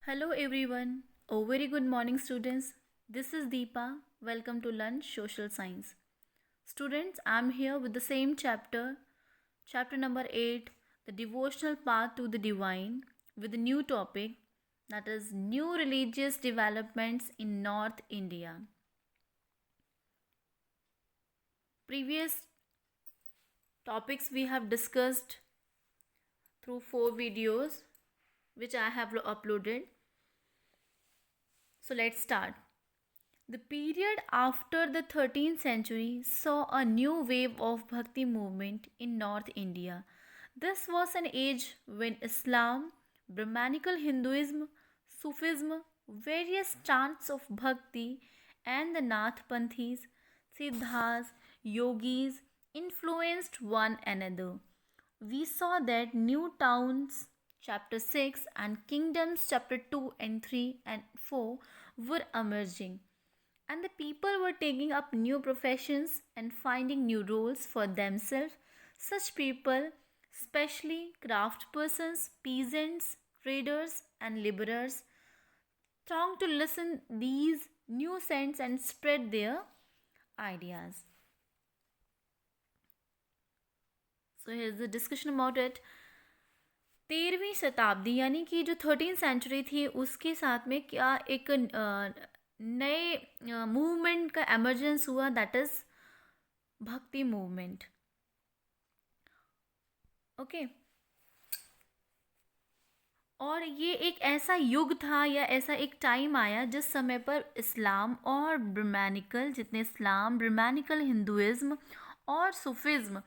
Hello everyone. A very good morning students. This is Deepa. Welcome to Lunch Social Science. Students, I'm here with the same chapter number 8, the devotional path to the divine with a new topic that is new religious developments in North India. Previous topics we have discussed through 4 videos which I have uploaded. So let's start. The period after the 13th century saw a new wave of bhakti movement in North India. This was an age when Islam, Brahmanical Hinduism, Sufism, various chants of bhakti, and the Nath Panthis, Siddhas, yogis influenced one another. We saw that new towns chapter 6 and kingdoms chapter 2 and 3 and 4 were emerging, and the people were taking up new professions and finding new roles for themselves. Such people, especially craftspersons, peasants, traders, and laborers, thronged to listen these new scents and spread their ideas. So here's the discussion about it. 13वीं शताब्दी यानी कि जो 13th century थी उसके साथ में क्या एक नए मूवमेंट का एमर्जेंस हुआ, दैट इज भक्ति मूवमेंट. ओके, और ये एक ऐसा युग था या ऐसा एक टाइम आया जिस समय पर इस्लाम और ब्रह्मानिकल हिंदुइज्म और सूफिज्म,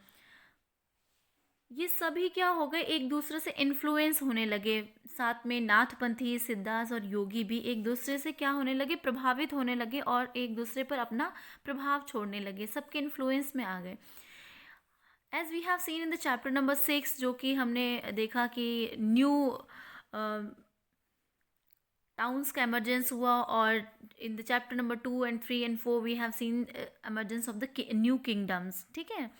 ये सभी क्या हो गए, एक दूसरे से इन्फ्लुएंस होने लगे. साथ में नाथपंथी, सिद्धास और योगी भी एक दूसरे से क्या होने लगे, प्रभावित होने लगे और एक दूसरे पर अपना प्रभाव छोड़ने लगे, सबके इन्फ्लुएंस में आ गए. As we have seen in the chapter number 6, जो कि हमने देखा कि न्यू टाउन्स का एमरजेंस हुआ, और in the chapter number 2 and 3 and 4 we have seen emergence of the new kingdoms. ठीक है,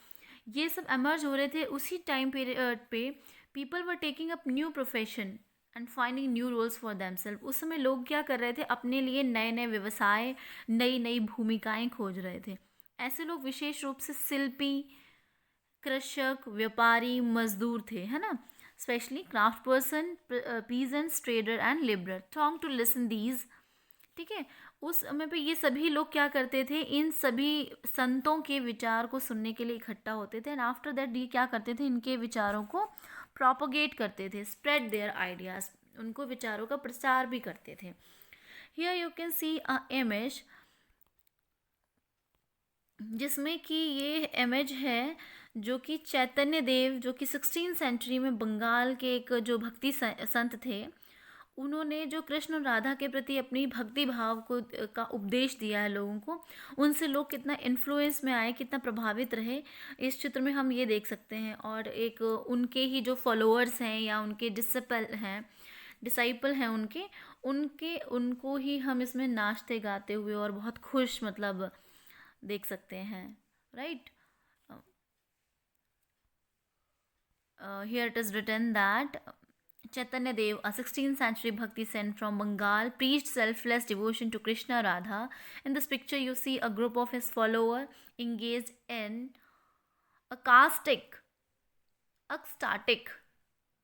ये सब एमर्ज हो रहे थे उसी टाइम पीरियड पे. People were taking up new profession and finding new roles for themselves. उस समय लोग क्या कर रहे थे, अपने लिए नए नए व्यवसाय, नई नई भूमिकाएं खोज रहे थे. ऐसे लोग विशेष रूप से शिल्पी, कृषक, व्यापारी, मजदूर थे, है ना. Specially craft person, peasants, trader and labourer throng to listen these. ठीक है, उस समय पे ये सभी लोग क्या करते थे, इन सभी संतों के विचार को सुनने के लिए इकट्ठा होते थे. एंड आफ्टर दैट ये क्या करते थे, इनके विचारों को प्रोपोगेट करते थे, स्प्रेड देयर आइडियाज, उनको विचारों का प्रचार भी करते थे. Here you can see a image, जिसमें कि ये इमेज है जो कि चैतन्य देव, जो कि 16th सेंचुरी में बंगाल के एक जो भक्ति संत थे, उन्होंने जो कृष्ण और राधा के प्रति अपनी भक्ति भाव को का उपदेश दिया है लोगों को, उनसे लोग कितना इन्फ्लुएंस में आए, कितना प्रभावित रहे, इस चित्र में हम ये देख सकते हैं. और एक उनके ही जो फॉलोअर्स हैं या उनके डिसाइपल हैं उनके उनके उनको ही हम इसमें नाचते गाते हुए और बहुत खुश मतलब देख सकते हैं. Right, here it is written that Chaitanya Dev, a 16th century bhakti saint from Bengal, preached selfless devotion to Krishna Radha. In this picture, you see a group of his followers engaged in ecstatic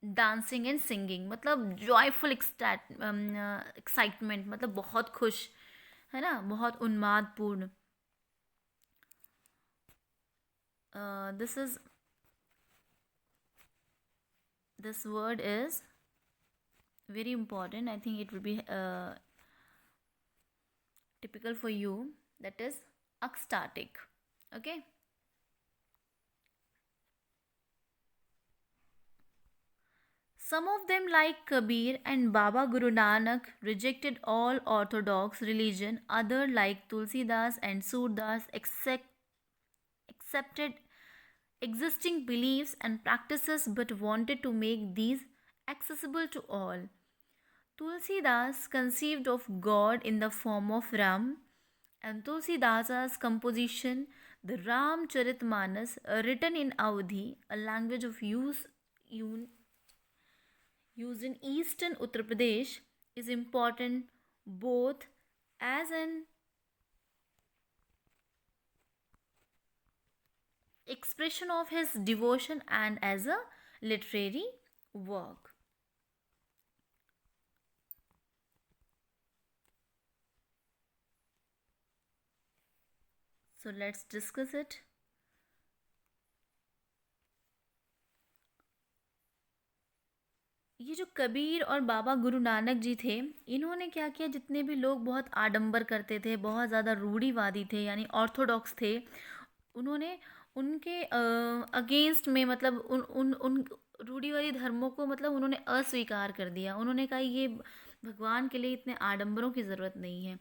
dancing and singing. मतलब joyful excitement, मतलब बहुत खुश, है ना, बहुत उन्मादपूर्ण. This word is very important. I think it will be typical for you. That is ecstatic. Okay. Some of them, like Kabir and Baba Guru Nanak, rejected all orthodox religion. Other, like Tulsidas and Surdas, accepted existing beliefs and practices but wanted to make these accessible to all. Tulsidas conceived of God in the form of Ram, and Tulsidasa's composition, the Ramcharitmanas, written in Awadhi, a language of used in eastern Uttar Pradesh, is important both as an expression of his devotion and as a literary work. So let's discuss it. ये जो कबीर और बाबा गुरु नानक जी थे, इन्होंने क्या किया, जितने भी लोग बहुत आडंबर करते थे, बहुत ज़्यादा रूढ़िवादी थे यानी ऑर्थोडॉक्स थे, उन्होंने उनके अगेंस्ट में मतलब उन रूढ़िवादी धर्मों को मतलब उन्होंने अस्वीकार कर दिया। उन्होंने कहा ये भगवान के लिए इतने आडंबरों की ज़रूरत नहीं है।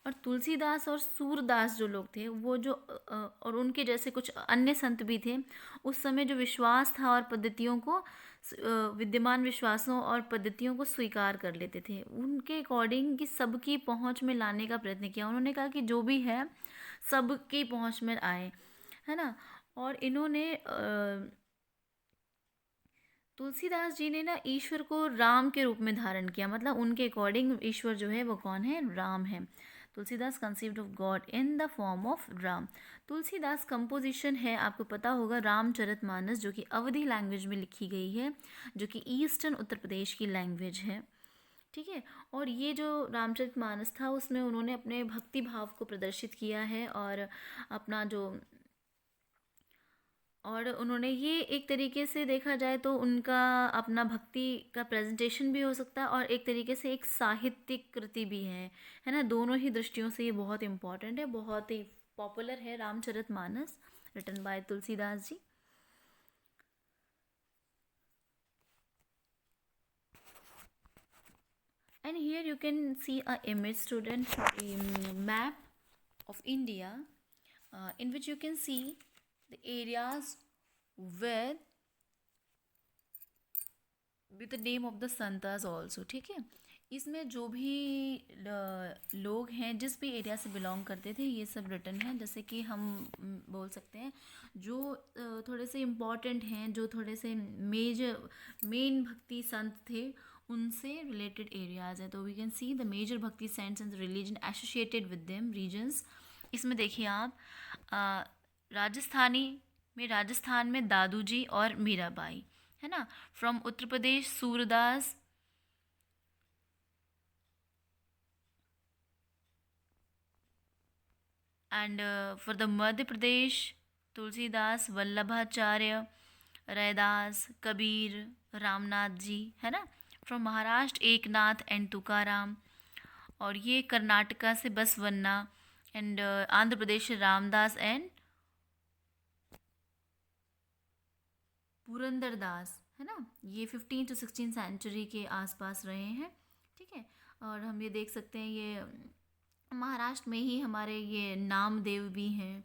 और तुलसीदास और सूरदास जो लोग थे वो जो और उनके जैसे कुछ अन्य संत भी थे, उस समय जो विश्वास था और पद्धतियों को विद्यमान विश्वासों और पद्धतियों को स्वीकार कर लेते थे, उनके अकॉर्डिंग कि सबकी पहुंच में लाने का प्रयत्न किया। उन्होंने कहा कि जो भी है सबकी पहुंच में आए, है ना। और इन्होंने तुलसीदास जी ने ना ईश्वर को राम के रूप में धारण किया, मतलब उनके अकॉर्डिंग ईश्वर जो है वो कौन है, राम है। Tulsidas conceived of God in the form of Ram. Tulsidas composition है, आपको पता होगा, रामचरितमानस, जो कि अवधी लैंग्वेज में लिखी गई है, जो कि ईस्टर्न उत्तर प्रदेश की लैंग्वेज है। ठीक है। और ये जो रामचरितमानस था उसमें उन्होंने अपने भक्ति भाव को प्रदर्शित किया है, और अपना जो और उन्होंने ये एक तरीके से देखा जाए तो उनका अपना भक्ति का प्रेजेंटेशन भी हो सकता है, और एक तरीके से एक साहित्यिक कृति भी है ना। दोनों ही दृष्टियों से ये बहुत इम्पॉर्टेंट है, बहुत ही पॉपुलर है Ramcharitmanas, written by Tulsidas ji. And here you can see a image, student, a map of India, in which you can see the areas where with the name of the संतास also। ठीक है। इसमें जो भी लोग हैं जिस भी एरिया से बिलोंग करते थे ये सब रिटर्न है। जैसे कि हम बोल सकते हैं जो थोड़े से इम्पॉर्टेंट हैं, जो थोड़े से मेन भक्ति संत थे, उनसे रिलेटेड एरियाज हैं। तो we can see the major bhakti saints and religion associated with them regions. इसमें देखिए आप राजस्थान में दादू जी और मीराबाई, है ना। From Uttar Pradesh Surdas, and for the Madhya Pradesh Tulsidas, Vallabhacharya, Raidas, Kabir, Ramnath ji, है ना। फ्रॉम महाराष्ट्र एकनाथ एंड तुकाराम, और ये कर्नाटका से बसवन्ना, एंड आंध्र प्रदेश से रामदास एंड पुरंदरदास, है ना। ये 15 to 16 सेंचुरी के आसपास रहे हैं। ठीक है। और हम ये देख सकते हैं ये महाराष्ट्र में ही हमारे ये नामदेव भी हैं,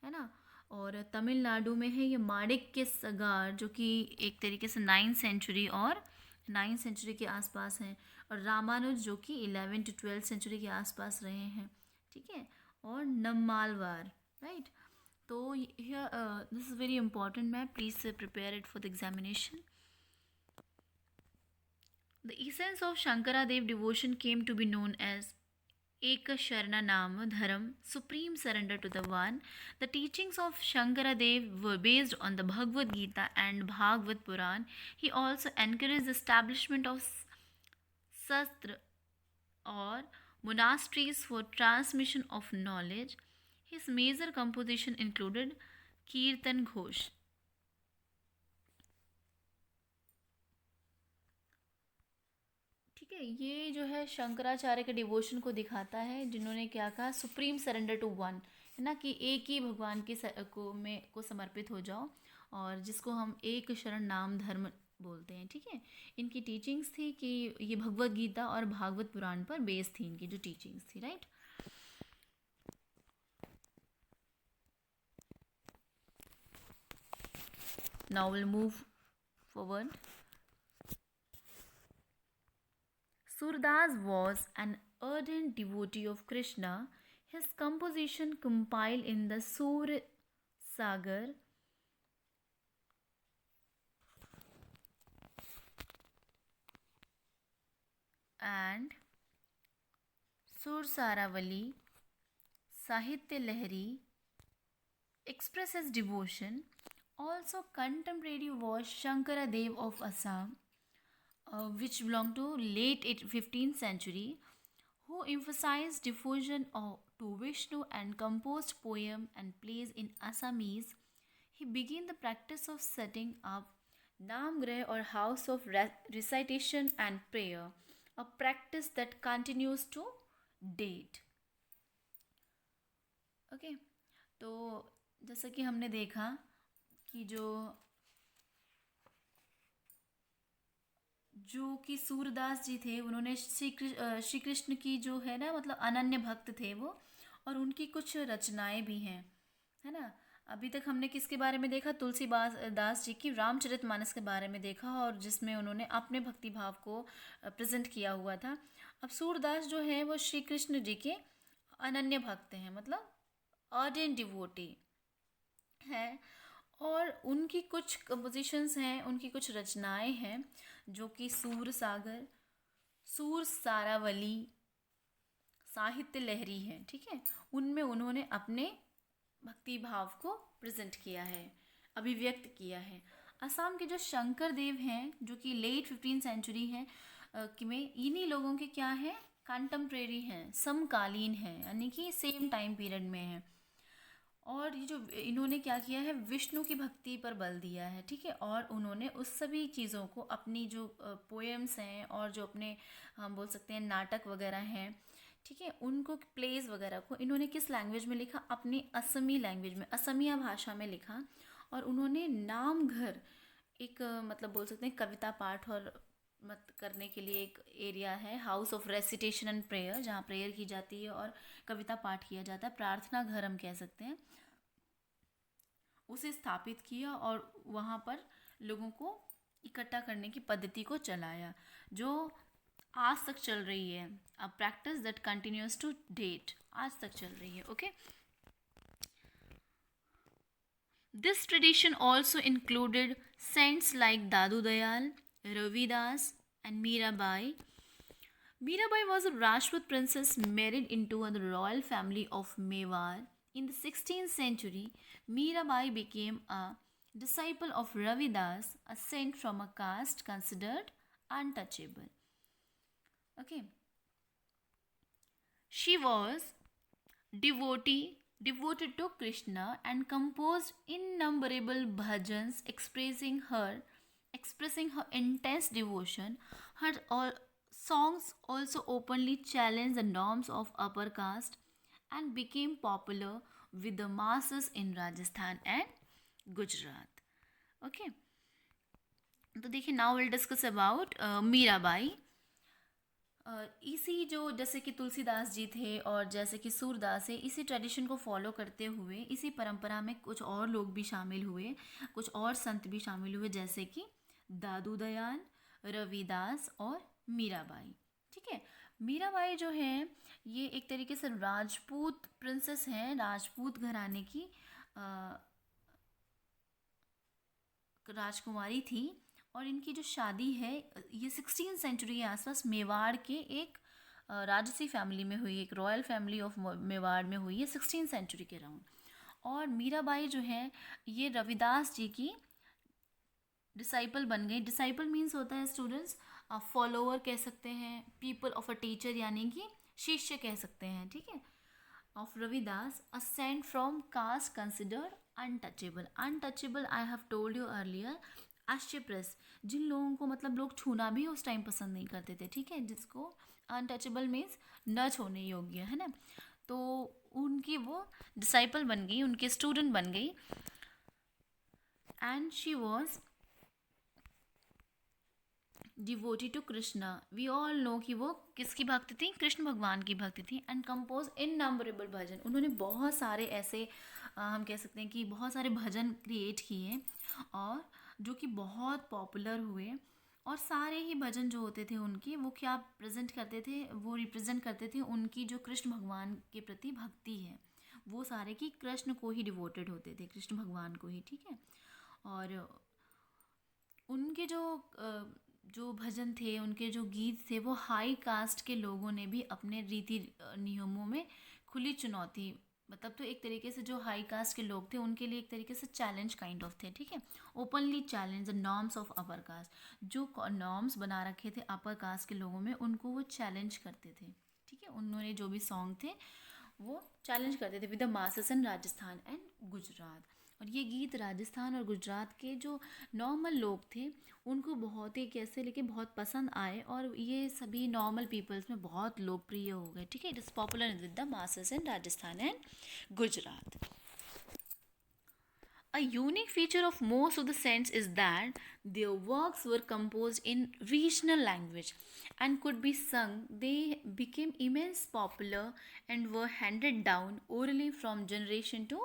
है ना। और तमिलनाडु में है ये माणिक्य सगार, जो कि एक तरीके से 9th सेंचुरी के आसपास हैं। और रामानुज जो कि 11 to 12 सेंचुरी के आसपास रहे हैं। ठीक है। और नम्मालवार, राइट। तो this is very important map, please prepare it for the examination. The essence of Shankaradev devotion came to be known as Ekasharana Nama Dharam, supreme surrender to the One. The teachings of Shankaradev were based on the Bhagavad Gita and Bhagavad Puran. He also encouraged the establishment of Sastra or monasteries for transmission of knowledge. His major composition included Kirtan Ghosh. ठीक है। ये जो है शंकराचार्य के devotion को दिखाता है, जिन्होंने क्या कहा, सुप्रीम सरेंडर टू वन, है ना, कि एक ही भगवान के को समर्पित हो जाओ, और जिसको हम एक शरण नाम धर्म बोलते हैं। ठीक है। इनकी टीचिंग्स थी कि ये भगवत गीता और भागवत पुराण पर बेस्ड थी, इनकी जो टीचिंग्स थी, right. Now will move forward. Surdas was an ardent devotee of Krishna. His composition compiled in the Sur Sagar and सुर सारावली, साहित्य लहरी, express his devotion. Also, contemporary was Shankaradev of Assam, which belonged to late 15th century, who emphasized devotion to Vishnu and composed poem and plays in Assamese. He began the practice of setting up Namgreh or house of recitation and prayer, a practice that continues to date. Okay तो जैसा कि हमने देखा कि जो कि सूरदास जी थे, उन्होंने श्री कृष्ण की जो है ना, मतलब अनन्य भक्त थे वो, और उनकी कुछ रचनाएं भी हैं, है ना। अभी तक हमने किसके बारे में देखा? तुलसीदास दास जी की रामचरितमानस के बारे में देखा, और जिसमें उन्होंने अपने भक्ति भाव को प्रेजेंट किया हुआ था। अब सूरदास जो है वो श्री कृष्ण जी के अनन्य भक्त हैं, मतलब अर्डेंट डिवोटी है। और उनकी कुछ कंपोजिशंस हैं, उनकी कुछ रचनाएं हैं, जो कि सूर सागर, सूर सारावली, साहित्य लहरी है, ठीक है। उनमें उन्होंने अपने भक्ति भाव को प्रेजेंट किया है, अभिव्यक्त किया है। असम के जो शंकर देव हैं, जो कि लेट 15th सेंचुरी हैं, में इन्हीं लोगों के क्या हैं, कंटेम्प्रेरी हैं, समकालीन हैं, यानी कि सेम टाइम पीरियड में हैं। और ये जो इन्होंने क्या किया है, विष्णु की भक्ति पर बल दिया है, ठीक है। और उन्होंने उस सभी चीज़ों को, अपनी जो पोएम्स हैं और जो अपने हम बोल सकते हैं नाटक वगैरह हैं, ठीक है, उनको प्लेज वगैरह को इन्होंने किस लैंग्वेज में लिखा? अपनी असमी लैंग्वेज में, असमिया भाषा में लिखा। और उन्होंने नामघर, एक मतलब बोल सकते हैं कविता पाठ और मत करने के लिए एक एरिया है, house of recitation and prayer, जहाँ प्रेयर की जाती है और कविता पाठ किया जाता है, प्रार्थना घर हम कह सकते हैं, उसे स्थापित किया और वहाँ पर लोगों को इकट्ठा करने की पद्धति को चलाया, जो आज तक चल रही है। A practice that continues to date, आज तक चल रही है। Okay, this tradition also included saints like Dadu Dayal, Ravidas and Mirabai. Mirabai was a Rajput princess married into the royal family of Mewar. In the 16th century, Mirabai became a disciple of Ravidas, a saint from a caste considered untouchable. Okay. She was devoted to Krishna and composed innumerable bhajans expressing her intense devotion. Her songs also openly challenged the norms of upper caste and became popular with the masses in Rajasthan and Gujarat. Okay. तो देखिए, now will discuss about Mirabai. इसी जो जैसे कि तुलसीदास जी थे और जैसे कि सूरदास है, इसी ट्रेडिशन को फॉलो करते हुए इसी परंपरा में कुछ और लोग भी शामिल हुए, कुछ और संत भी शामिल हुए, जैसे कि दादू दयाल, रविदास और मीराबाई, ठीक है। मीराबाई जो है ये एक तरीके से राजपूत प्रिंसेस हैं, राजपूत घराने की राजकुमारी थी। और इनकी जो शादी है ये 16th सेंचुरी के आसपास मेवाड़ के एक राजसी फैमिली में हुई, एक रॉयल फैमिली ऑफ मेवाड़ में हुई है 16th सेंचुरी के अराउंड। और मीराबाई जो है ये रविदास जी की डिसाइपल बन गई। डिसाइपल मीन्स होता है स्टूडेंट्स, फॉलोअर कह सकते हैं, पीपल ऑफ अ टीचर यानी कि शिष्य कह सकते हैं, ठीक है, of Ravidas, a saint from caste considered untouchable. Untouchable I have told you earlier, आश्चर्यप्रस, जिन लोगों को मतलब लोग छूना भी उस टाइम पसंद नहीं करते थे, ठीक है, जिसको अनटचेबल मीन्स न छूने योग्य, है ना। तो उनकी वो डिसाइपल बन गई, उनके स्टूडेंट बन गई. And she was devotee to Krishna. We all know कि वो किसकी भक्त थी? कृष्ण भगवान की भक्त थी. एंड कंपोज इननंबरेबल भजन, उन्होंने बहुत सारे ऐसे हम कह सकते हैं कि बहुत सारे भजन क्रिएट किए और जो कि बहुत पॉपुलर हुए. और सारे ही भजन जो होते थे उनके, वो क्या प्रेजेंट करते थे? वो रिप्रेजेंट करते थे उनकी जो कृष्ण भगवान के प्रति भक्ति है, वो सारे की कृष्ण को ही डिवोटेड होते थे, कृष्ण भगवान को ही, ठीक है। और उनके जो जो भजन थे, उनके जो गीत थे, वो हाई कास्ट के लोगों ने भी अपने रीति नियमों में खुली चुनौती, मतलब तो एक तरीके से जो हाई कास्ट के लोग थे उनके लिए एक तरीके से चैलेंज काइंड ऑफ थे, ठीक है। Openly challenge the norms of upper caste, जो नॉर्म्स बना रखे थे अपर कास्ट के लोगों में, उनको वो चैलेंज करते थे, ठीक है। उन्होंने जो भी सॉन्ग थे वो चैलेंज करते थे with the masses in Rajasthan and Gujarat. और ये गीत राजस्थान और गुजरात के जो नॉर्मल लोग थे उनको बहुत ही कैसे लेके बहुत पसंद आए, और ये सभी नॉर्मल पीपल्स में बहुत लोकप्रिय हो गए, ठीक है। It is popular with the masses in Rajasthan and Gujarat. A unique feature of most of the saints is that their works were composed in regional language and could be sung. They became immense popular and were handed down orally from generation to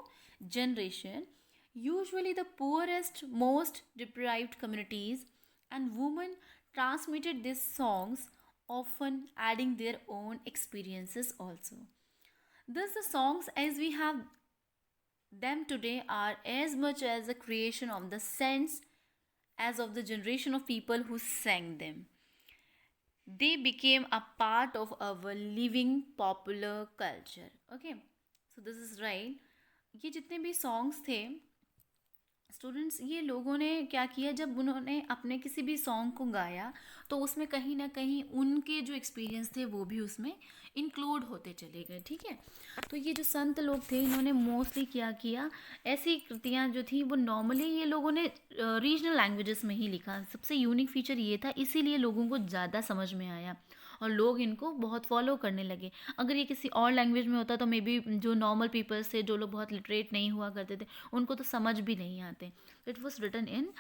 generation. Usually, the poorest, most deprived communities and women transmitted these songs, often adding their own experiences also. Thus, the songs as we have them today are as much as a creation of the saints as of the generation of people who sang them. They became a part of our living popular culture. Okay, so this is right. ये जितने भी songs थे students, ये लोगों ने क्या किया, जब उन्होंने अपने किसी भी सॉन्ग को गाया तो उसमें कहीं ना कहीं उनके जो एक्सपीरियंस थे वो भी उसमें इंक्लूड होते चले गए, ठीक है। तो ये जो संत लोग थे इन्होंने मोस्टली क्या किया, ऐसी कृतियाँ जो थी वो नॉर्मली ये लोगों ने रीजनल लैंग्वेजेस में ही लिखा। सबसे यूनिक फीचर ये था, इसीलिए लोगों को ज़्यादा समझ में आया और लोग इनको बहुत फॉलो करने लगे। अगर ये किसी और लैंग्वेज में होता तो मे बी जो नॉर्मल पीपल्स थे, जो लोग बहुत लिटरेट नहीं हुआ करते थे, उनको तो समझ भी नहीं आते। It was written in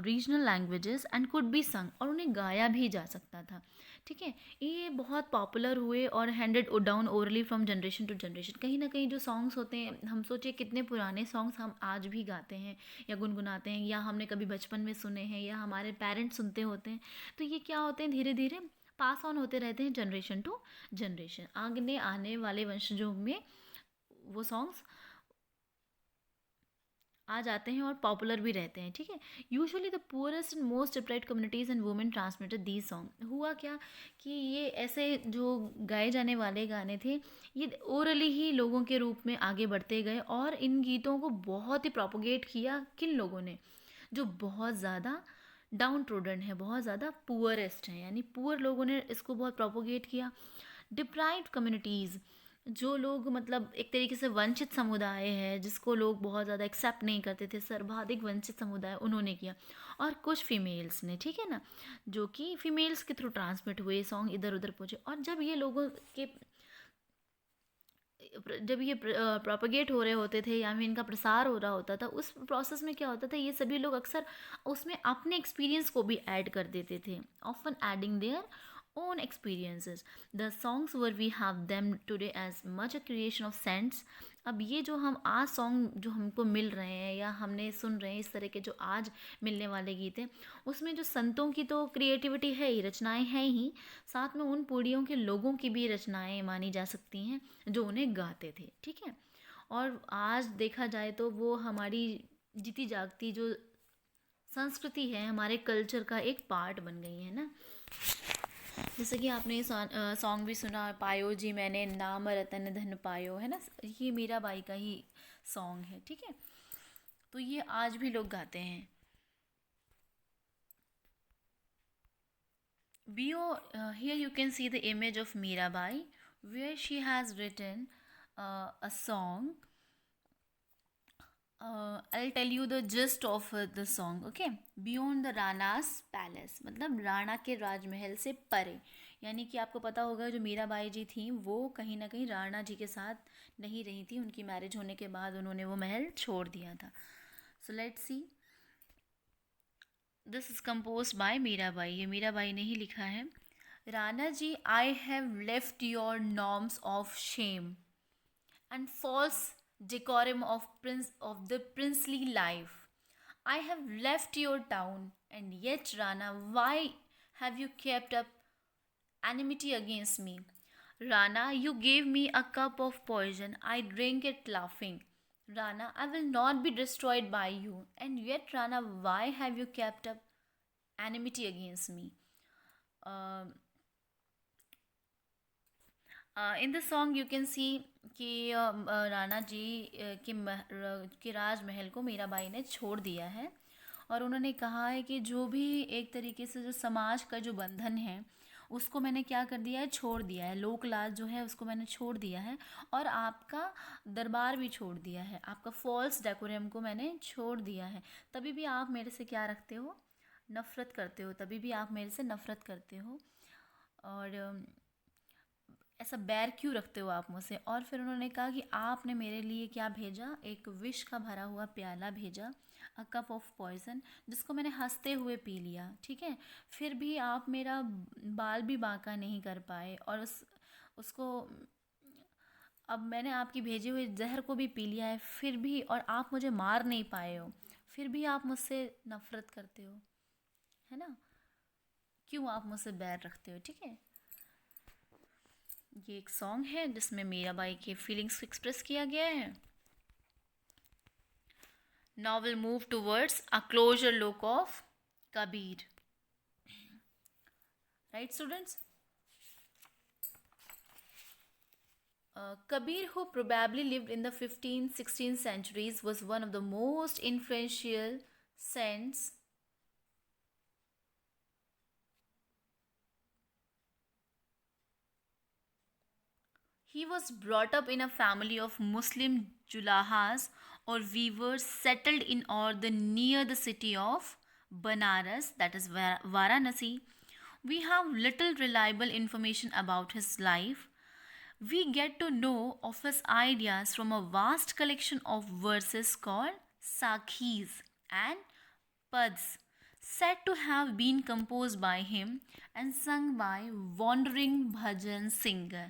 regional languages and could be sung, और उन्हें गाया भी जा सकता था, ठीक है। ये बहुत पॉपुलर हुए और handed down orally from generation to generation. कहीं ना कहीं जो सॉन्ग्स होते हैं, हम सोचिए कितने पुराने सॉन्ग्स हम आज भी गाते हैं या गुनगुनाते हैं, या हमने कभी बचपन में सुने हैं या हमारे पेरेंट्स सुनते होते हैं। तो ये क्या होते हैं, धीरे धीरे पास ऑन होते रहते हैं जनरेशन टू जनरेशन। आगे आने वाले वंशजों में वो सॉन्ग्स आ जाते हैं और पॉपुलर भी रहते हैं, ठीक है। Usually the poorest and most deprived communities and women transmitted these song. हुआ क्या कि ये ऐसे जो गाए जाने वाले गाने थे ये ओरली ही लोगों के रूप में आगे बढ़ते गए, और इन गीतों को बहुत ही प्रोपोगेट किया किन लोगों ने, जो बहुत ज़्यादा डाउन ट्रोडन है, बहुत ज़्यादा पुअरेस्ट हैं, यानी पुअर लोगों ने इसको बहुत प्रोपोगेट किया। डिप्राइव्ड कम्युनिटीज़, जो लोग मतलब एक तरीके से वंचित समुदाय है जिसको लोग बहुत ज़्यादा एक्सेप्ट नहीं करते थे, सर्वाधिक वंचित समुदाय, उन्होंने किया। और कुछ फीमेल्स ने, ठीक है ना, जो कि फीमेल्स के थ्रू ट्रांसमिट हुए सॉन्ग, इधर उधर पहुँचे। और जब ये प्रोपगेट हो रहे होते थे या फिर इनका प्रसार हो रहा होता था, उस प्रोसेस में क्या होता था, ये सभी लोग अक्सर उसमें अपने एक्सपीरियंस को भी ऐड कर देते थे, often adding their own experiences. The songs where we have them today as much a creation of saints. अब ये जो हम आज सॉन्ग जो हमको मिल रहे हैं या हमने सुन रहे हैं, इस तरह के जो आज मिलने वाले गीत हैं, उसमें जो संतों की तो क्रिएटिविटी है ही, रचनाएं हैं ही, साथ में उन पीढ़ियों के लोगों की भी रचनाएं मानी जा सकती हैं जो उन्हें गाते थे, ठीक है। और आज देखा जाए तो वो हमारी जीती जागती जो संस्कृति है, हमारे कल्चर का एक पार्ट बन गई है ना। जैसे कि आपने सॉन्ग भी सुना, पायो जी मैंने नाम रतन धन पायो, है ना, ये मीराबाई का ही सॉन्ग है, ठीक है। तो ये आज भी लोग गाते हैं। Here you can see the image of Mirabai where she has written a song. I'll tell you the gist of the song, okay? Beyond the Rana's palace, मतलब राणा के राजमहल से परे, यानी कि आपको पता होगा जो मीराबाई जी थी वो कहीं ना कहीं राणा जी के साथ नहीं रही थी, उनकी मैरिज होने के बाद उन्होंने वो महल छोड़ दिया था। So let's see, this is compose by Mirabai, ये मीराबाई ने ही लिखा है। Rana ji, I have left your norms of shame and false decorum of the princely life. I have left your town, and yet, Rana, why have you kept up enmity against me? Rana, you gave me a cup of poison. I drank it laughing. Rana, I will not be destroyed by you. And yet, Rana, why have you kept up enmity against me. Uh, in the song you can see कि राणा जी के राजमहल को मीराबाई ने छोड़ दिया है, और उन्होंने कहा है कि जो भी एक तरीके से जो समाज का जो बंधन है उसको मैंने क्या कर दिया है, छोड़ दिया है, लोक लाज जो है उसको मैंने छोड़ दिया है, और आपका दरबार भी छोड़ दिया है, आपका फॉल्स डेकोरम को मैंने छोड़ दिया है। तभी भी आप मेरे से क्या रखते हो, नफ़रत करते हो, तभी भी आप मेरे से नफ़रत करते हो, और ऐसा बैर क्यों रखते हो आप मुझसे। और फिर उन्होंने कहा कि आपने मेरे लिए क्या भेजा, एक विष का भरा हुआ प्याला भेजा, अ कप ऑफ पॉइजन, जिसको मैंने हंसते हुए पी लिया, ठीक है। फिर भी आप मेरा बाल भी बांका नहीं कर पाए, और उसको अब मैंने आपकी भेजे हुए जहर को भी पी लिया है, फिर भी, और आप मुझे मार नहीं पाए हो, फिर भी आप मुझसे नफरत करते हो, है ना। क्यों आप मुझसे बैर रखते हो, ठीक है। ये एक सॉन्ग है जिसमें मीराबाई के फीलिंग्स को एक्सप्रेस किया गया है। Now will move towards a closer look of Kabir, right students. Kabir, who probably lived in the 15th 16th centuries, was one of the most influential saints. He was brought up in a family of Muslim julahas or weavers settled in or the near the city of Banaras, that is Varanasi. We have little reliable information about his life. We get to know of his ideas from a vast collection of verses called Sakhis and Pads, said to have been composed by him and sung by wandering bhajan singer.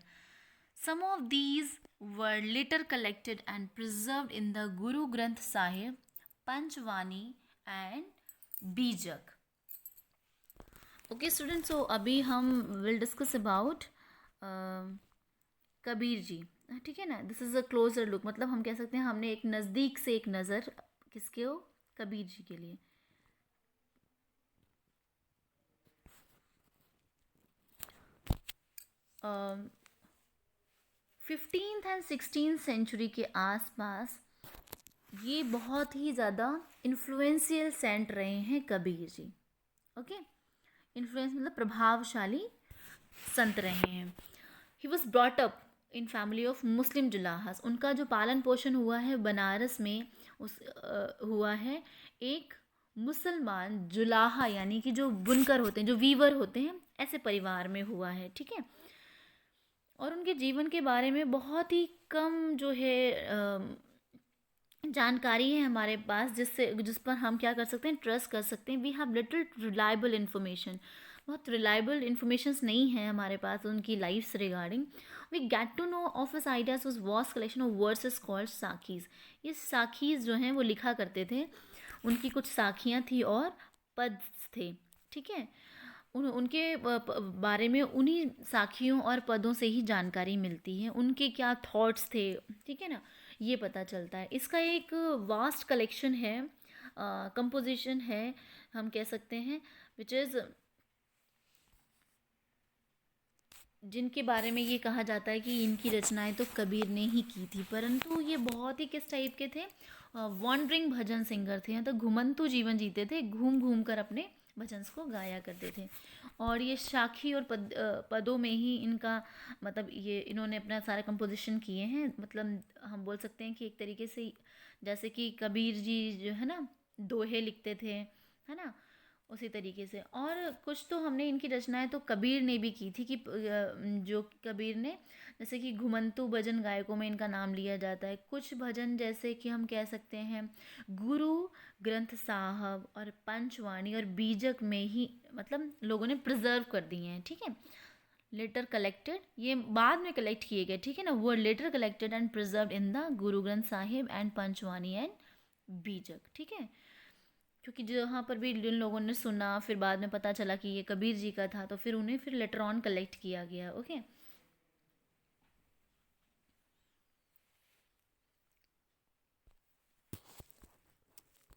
Some of these were later collected and preserved in the Guru Granth Sahib, Panchvani and Bijak. Okay students, so अभी हम will discuss about Kabir ji, ठीक है ना। This is a closer look, मतलब हम कह सकते हैं हमने एक नज़दीक से एक नज़र किसके हो, कबीर जी के लिए। 15th एंड 16th सेंचुरी के आसपास ये बहुत ही ज़्यादा इन्फ्लुएंशियल सेंट रहे हैं कबीर जी। ओके, इन्फ्लुएंस मतलब प्रभावशाली संत रहे हैं। He was brought up in family of Muslim julahas, उनका जो पालन पोषण हुआ है बनारस में हुआ है एक मुसलमान जुलाहा, यानी कि जो बुनकर होते हैं, जो वीवर होते हैं, ऐसे परिवार में हुआ है, ठीक है। और उनके जीवन के बारे में बहुत ही कम जो है जानकारी है हमारे पास, जिस पर हम क्या कर सकते हैं, ट्रस्ट कर सकते हैं। We have little reliable information, बहुत रिलायबल इन्फॉर्मेशन नहीं है हमारे पास उनकी लाइफ से regarding. We get to know of his ideas was vast collection of verses called sakhis. ये साखीज़ जो हैं वो लिखा करते थे, उनकी कुछ साखियाँ थी और पद थे, ठीक है। उनके बारे में उन्हीं साखियों और पदों से ही जानकारी मिलती है, उनके क्या थॉट्स थे, ठीक है ना, ये पता चलता है। इसका एक वास्ट कलेक्शन है, कंपोजिशन है, हम कह सकते हैं, विच इज़ जिनके बारे में ये कहा जाता है कि इनकी रचनाएं तो कबीर ने ही की थी, परंतु ये बहुत ही किस टाइप के थे, वॉन्डरिंग भजन सिंगर थे, तो घुमंतु जीवन जीते थे, घूम घूम कर अपने भजन को गाया करते थे। और ये साखी और पदों में ही इनका मतलब ये इन्होंने अपना सारा कंपोजिशन किए हैं। मतलब हम बोल सकते हैं कि एक तरीके से जैसे कि कबीर जी जो है ना दोहे लिखते थे, है ना, उसी तरीके से। और कुछ तो हमने इनकी रचनाएं तो कबीर ने भी की थी कि जो कबीर ने, जैसे कि घुमंतु भजन गायकों में इनका नाम लिया जाता है। कुछ भजन जैसे कि हम कह सकते हैं गुरु ग्रंथ साहब और पंचवाणी और बीजक में ही मतलब लोगों ने प्रिजर्व कर दिए हैं, ठीक है। लेटर कलेक्टेड, ये बाद में कलेक्ट किए गए, ठीक है ना, वो later collected and preserve in the Guru Granth Sahib and पंचवानी and बीजक, ठीक है। क्योंकि जहाँ पर भी जिन लोगों ने सुना, फिर बाद में पता चला कि ये कबीर जी का था, तो फिर उन्हें फिर लेटर ऑन कलेक्ट किया गया। Okay,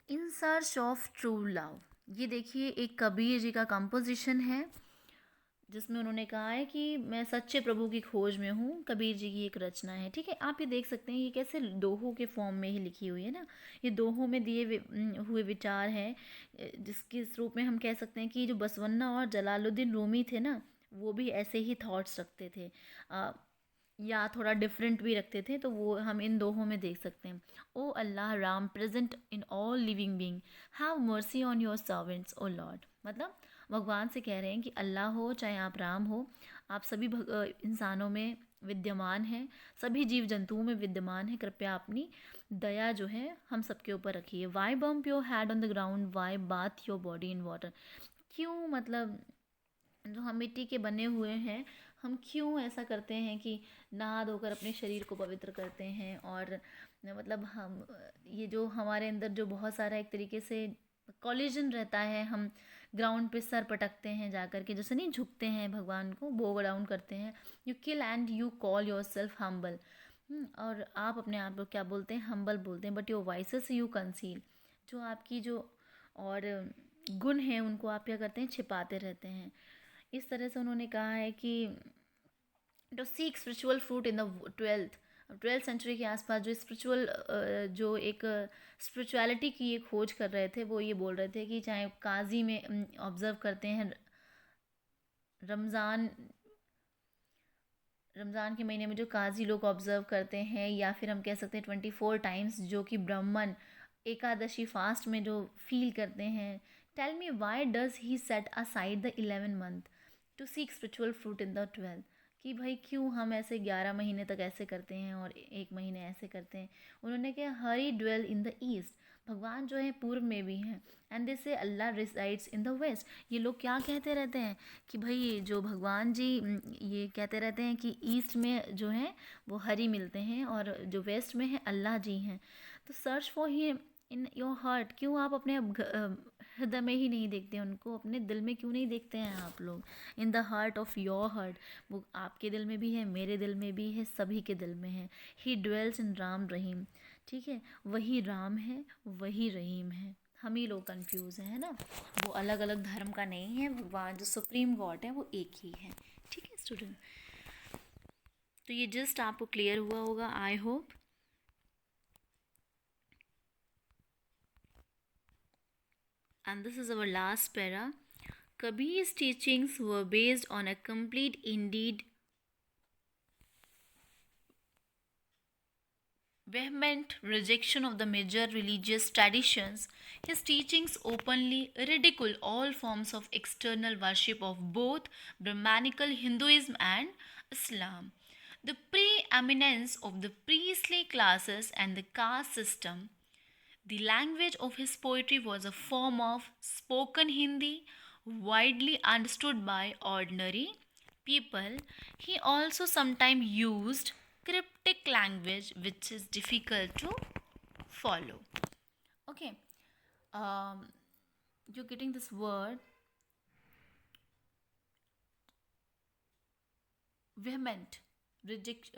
in search of true love, ये देखिए एक कबीर जी का कंपोजिशन है, जिसमें उन्होंने कहा है कि मैं सच्चे प्रभु की खोज में हूँ। कबीर जी की एक रचना है, ठीक है। आप ये देख सकते हैं ये कैसे दोहों के फॉर्म में ही लिखी हुई है ना। ये दोहों में दिए हुए विचार हैं, जिसके इस रूप में हम कह सकते हैं कि जो बसवन्ना और जलालुद्दीन रूमी थे ना, वो भी ऐसे ही थॉट्स रखते थे, या थोड़ा डिफरेंट भी रखते थे। तो वो हम इन दोहों में देख सकते हैं। O Allah Ram present in all living being, have mercy on your servants O lord. मतलब भगवान से कह रहे हैं कि अल्लाह हो चाहे आप राम हो, आप सभी इंसानों में विद्यमान हैं, सभी जीव जंतुओं में विद्यमान है। कृपया अपनी दया जो है हम सबके ऊपर रखिए। Why bump your head on the ground, why bathe your body in water. क्यों, मतलब जो हम मिट्टी के बने हुए हैं, हम क्यों ऐसा करते हैं कि नहा धोकर अपने शरीर को पवित्र करते हैं। और मतलब हम ये जो हमारे अंदर जो बहुत सारा एक तरीके से कॉलिजन रहता है, हम ग्राउंड पे सर पटकते हैं जाकर के, जैसे नहीं झुकते हैं भगवान को, बो डाउन करते हैं। You kill and you call your self humble. और आप अपने आप को क्या बोलते हैं, हम्बल बोलते हैं, but your vices you conceal. जो आपकी जो और गुण हैं उनको आप क्या करते हैं, छिपाते रहते हैं। इस तरह से उन्होंने कहा है कि to seek spiritual fruit in the twelfth century के आसपास जो स्पिरिचुअल जो एक स्पिरिचुअलिटी की ये खोज कर रहे थे, वो ये बोल रहे थे कि चाहे काजी में ऑब्जर्व करते हैं रमज़ान रमज़ान के महीने में जो काजी लोग ऑब्जर्व करते हैं, या फिर हम कह सकते हैं 24 टाइम्स जो कि ब्राह्मण एकादशी फास्ट में जो फील करते हैं। Tell me why does he set aside the 11 month to seek spiritual fruit in the 12। कि भाई क्यों हम ऐसे 11 महीने तक ऐसे करते हैं और एक महीने ऐसे करते हैं। उन्होंने कहा हरी ड्वेल इन द ईस्ट, भगवान जो है पूर्व में भी हैं। एंड दे से अल्लाह रिसाइड्स इन द वेस्ट। ये लोग क्या कहते रहते हैं कि भाई जो भगवान जी ये कहते रहते हैं कि ईस्ट में जो है वो हरी मिलते हैं और जो वेस्ट में है अल्लाह जी हैं। तो search for him in your heart. क्यों आप अपने हृदय में ही नहीं देखते उनको, अपने दिल में क्यों नहीं देखते हैं आप लोग। In the heart of your heart, वो आपके दिल में भी है, मेरे दिल में भी है, सभी के दिल में है। ही ड्वेल्स इन राम रहीम, ठीक है। वही राम है, वही रहीम है। हम ही लोग कंफ्यूज हैं, है ना। वो अलग अलग धर्म का नहीं है, भगवान जो सुप्रीम गॉड है वो एक ही है, ठीक है स्टूडेंट। तो ये जस्ट आपको क्लियर हुआ होगा, I hope. And this is our last para. Kabir's teachings were based on a complete, indeed vehement rejection of the major religious traditions. His teachings openly ridicule all forms of external worship of both Brahmanical Hinduism and Islam. The preeminence of the priestly classes and the caste system. The language of his poetry was a form of spoken Hindi, widely understood by ordinary people. He also sometimes used cryptic language which is difficult to follow. Okay, um, you're getting this word vehement reject,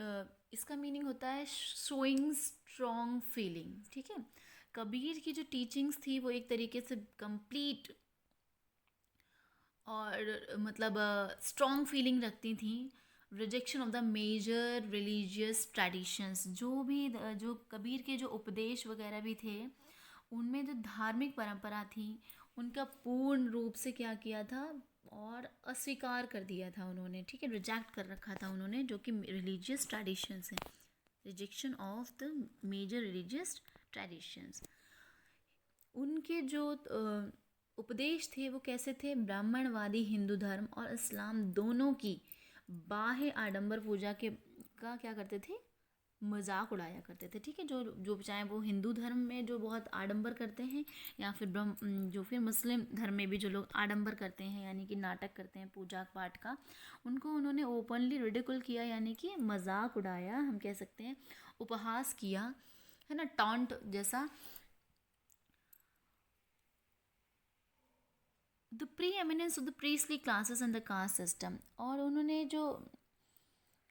इसका meaning होता है showing strong feeling, ठीक है। कबीर की जो teachings थी वो एक तरीके से कंप्लीट और मतलब स्ट्रॉन्ग फीलिंग रखती थी। Rejection of the major religious traditions, जो भी जो कबीर के जो उपदेश वगैरह भी थे, उनमें जो धार्मिक परंपरा थी उनका पूर्ण रूप से क्या किया था और अस्वीकार कर दिया था उन्होंने, ठीक है। रिजेक्ट कर रखा था उन्होंने जो कि रिलीजियस ट्रेडिशंस हैं। Rejection of the major religious traditions. उनके जो उपदेश थे वो कैसे थे, ब्राह्मणवादी हिंदू धर्म और इस्लाम दोनों की बाह्य आडंबर पूजा के का क्या करते थे, मजाक उड़ाया करते थे, ठीक है। जो जो चाहे वो हिंदू धर्म में जो बहुत आडंबर करते हैं, या फिर जो फिर मुस्लिम धर्म में भी जो लोग आडंबर करते हैं यानी कि नाटक करते हैं पूजा पाठ का, उनको उन्होंने ओपनली रिडिकुल किया, यानी कि मजाक उड़ाया, हम कह सकते हैं उपहास किया, है ना, टॉन्ट जैसा। The preeminence of the priestly classes and the caste system. और उन्होंने जो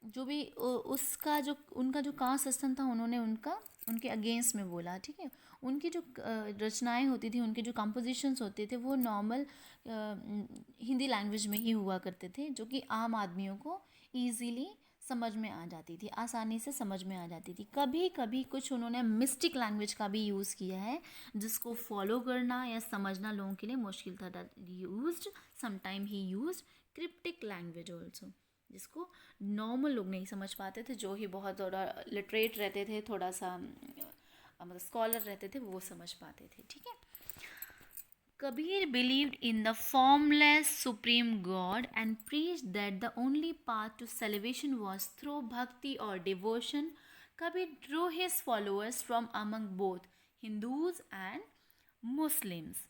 जो भी उसका जो उनका जो कास्ट सिस्टम था, उन्होंने उनके अगेंस्ट में बोला, ठीक है। उनकी जो रचनाएं होती थी, उनके जो कंपोजिशंस होते थे, वो नॉर्मल हिंदी लैंग्वेज में ही हुआ करते थे, जो कि आम आदमियों को ईजीली समझ में आ जाती थी, आसानी से समझ में आ जाती थी। कभी कभी कुछ उन्होंने मिस्टिक लैंग्वेज का भी यूज़ किया है, जिसको फॉलो करना या समझना लोगों के लिए मुश्किल था। Used sometime he used cryptic language also, जिसको नॉर्मल लोग नहीं समझ पाते थे, जो ही बहुत थोड़ा लिटरेट रहते थे, थोड़ा सा मतलब स्कॉलर रहते थे, वो समझ पाते थे, ठीक है। Kabir believed in the formless supreme God and preached that the only path to salvation was through bhakti or devotion. Kabir drew his followers from among both Hindus and Muslims.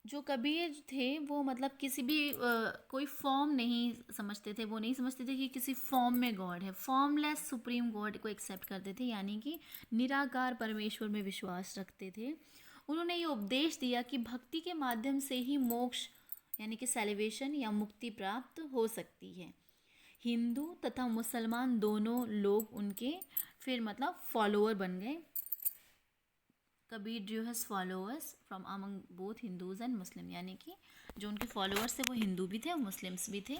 जो कबीर थे वो मतलब किसी भी कोई फॉर्म नहीं समझते थे, वो नहीं समझते थे कि किसी फॉर्म में गॉड है। फॉर्मलेस सुप्रीम गॉड को एक्सेप्ट करते थे, यानी कि निराकार परमेश्वर में विश्वास रखते थे। उन्होंने ये उपदेश दिया कि भक्ति के माध्यम से ही मोक्ष यानी कि सेलिब्रेशन या मुक्ति प्राप्त हो सकती है। हिंदू तथा मुसलमान दोनों लोग उनके फिर मतलब फॉलोअर बन गए। Kabir Drew his followers from among both Hindus and Muslim, यानी कि जो उनके फॉलोअर्स थे वो हिंदू भी थे और मुस्लिम्स भी थे।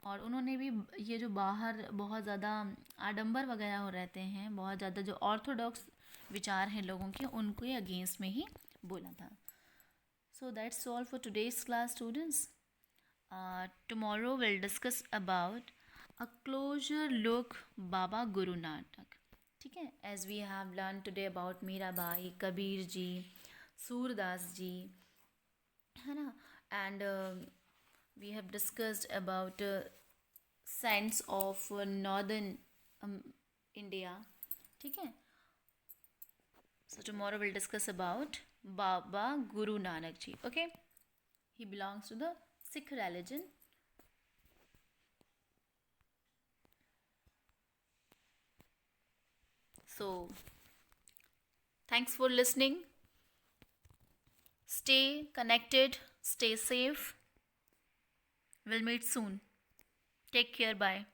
और उन्होंने भी ये जो बाहर बहुत ज़्यादा आडंबर वगैरह हो रहते हैं, बहुत ज़्यादा जो ऑर्थोडॉक्स विचार हैं लोगों के, उनको अगेंस्ट में ही बोला था। So that's all for today's class students. Tomorrow will discuss about a closer look Baba Guru Nanak, ठीक है। As we have learn today about Mirabai, Kabir ji, Surdas ji, है ना, and we have discussed about saints of northern India, ठीक है। So tomorrow we'll discuss about Baba Guru Nanak ji, okay. He belongs to the Sikh religion. So thanks for listening. Stay connected, stay safe. We'll meet soon. Take care, bye.